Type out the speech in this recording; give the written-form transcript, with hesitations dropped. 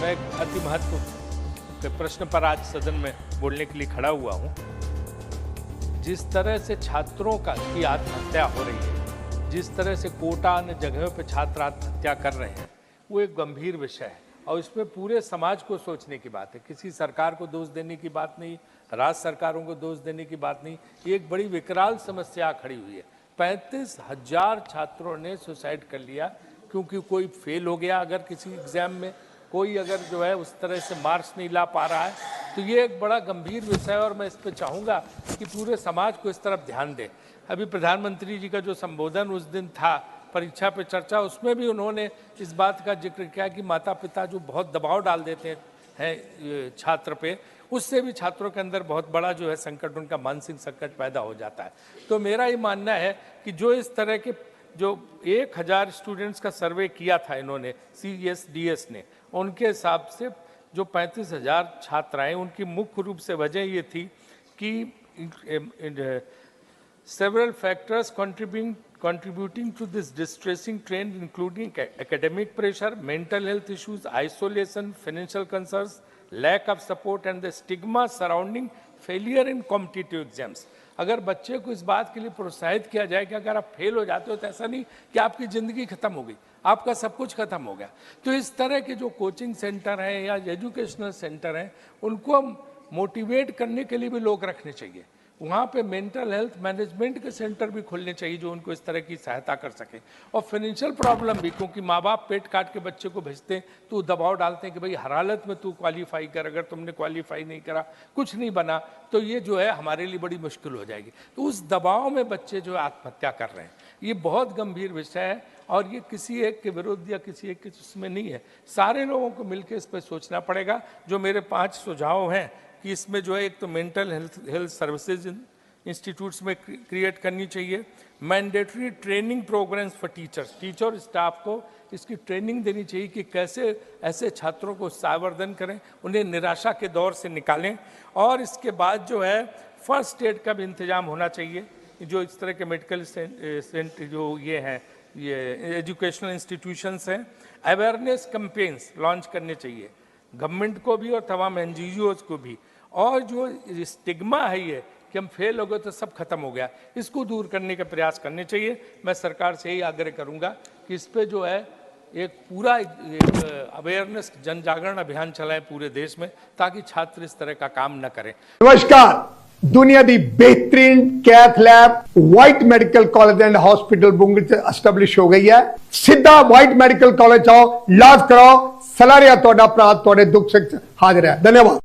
मैं एक अति महत्व के प्रश्न पर आज सदन में बोलने के लिए खड़ा हुआ हूं। जिस तरह से छात्रों की आत्महत्या हो रही है, जिस तरह से कोटा अन्य जगहों पर छात्र आत्महत्या कर रहे हैं, वो एक गंभीर विषय है और इसमें पूरे समाज को सोचने की बात है। किसी सरकार को दोष देने की बात नहीं, राज्य सरकारों को दोष देने की बात नहीं। ये एक बड़ी विकराल समस्या खड़ी हुई है। 35,000 छात्रों ने सुसाइड कर लिया क्योंकि कोई फेल हो गया, अगर किसी एग्जाम में कोई अगर जो है उस तरह से मार्क्स नहीं ला पा रहा है, तो ये एक बड़ा गंभीर विषय है और मैं इस पर चाहूँगा कि पूरे समाज को इस तरफ ध्यान दे। अभी प्रधानमंत्री जी का जो संबोधन उस दिन था परीक्षा पे चर्चा, उसमें भी उन्होंने इस बात का जिक्र किया कि माता पिता जो बहुत दबाव डाल देते हैं छात्र पे, उससे भी छात्रों के अंदर बहुत बड़ा जो है संकट, उनका मानसिक संकट पैदा हो जाता है। तो मेरा ये मानना है कि जो इस तरह के जो 1000 स्टूडेंट्स का सर्वे किया था इन्होंने, CSDS ने, उनके हिसाब से जो 35,000 छात्र आए, उनकी मुख्य रूप से वजह ये थी कि several factors contributing to this distressing trend, including academic pressure, mental health issues, isolation, financial concerns, lack of support and the stigma surrounding failure in competitive exams. अगर बच्चे को इस बात के लिए प्रोत्साहित किया जाए कि अगर आप फेल हो जाते हो तो ऐसा नहीं कि आपकी ज़िंदगी ख़त्म हो गई, आपका सब कुछ ख़त्म हो गया। तो इस तरह के जो कोचिंग सेंटर हैं या एजुकेशनल सेंटर हैं, उनको मोटिवेट करने के लिए भी लोग रखने चाहिए। वहाँ पे मेंटल हेल्थ मैनेजमेंट के सेंटर भी खोलने चाहिए जो उनको इस तरह की सहायता कर सकें। और फाइनेंशियल प्रॉब्लम भी, क्योंकि माँ बाप पेट काट के बच्चे को भेजते हैं तो दबाव डालते हैं कि भाई हर हालत में तू क्वालिफाई कर, अगर तुमने क्वालिफाई नहीं करा, कुछ नहीं बना, तो ये जो है हमारे लिए बड़ी मुश्किल हो जाएगी। तो उस दबाव में बच्चे जो है आत्महत्या कर रहे हैं। ये बहुत गंभीर विषय है और ये किसी एक के विरुद्ध या किसी एक के उसमें नहीं है, सारे लोगों को मिलकर इस पर सोचना पड़ेगा। जो मेरे 5 सुझाव हैं कि इसमें जो है, एक तो मेंटल हेल्थ सर्विसेज इंस्टीट्यूट्स में क्रिएट करनी चाहिए, mandatory training programmes for teacher और स्टाफ को इसकी ट्रेनिंग देनी चाहिए कि कैसे ऐसे छात्रों को उत्साहवर्धन करें, उन्हें निराशा के दौर से निकालें। और इसके बाद जो है फर्स्ट एड का भी इंतजाम होना चाहिए। जो इस तरह के मेडिकल सेंटर जो ये हैं, ये एजुकेशनल इंस्टीट्यूशंस हैं, अवेयरनेस कैंपेन्स लॉन्च करने चाहिए गवर्नमेंट को भी और तमाम NGOs को भी। और जो स्टिग्मा है ये कि हम फेल हो गए तो सब खत्म हो गया, इसको दूर करने का प्रयास करने चाहिए। मैं सरकार से यही आग्रह करूंगा कि इस पे जो है एक पूरा अवेयरनेस जन जागरण अभियान चलाएं पूरे देश में, ताकि छात्र इस तरह का काम न करें। नमस्कार, दुनिया दी बेहतरीन कैथ लैब वाइट मेडिकल कॉलेज एंड हॉस्पिटल बुंगल से एस्टैब्लिश हो गई है। सीधा वाइट मेडिकल कॉलेज आओ, इलाज कराओ, सलाह रिया तोड़ा अपराध तोड़े दुख से हाजिर है। धन्यवाद।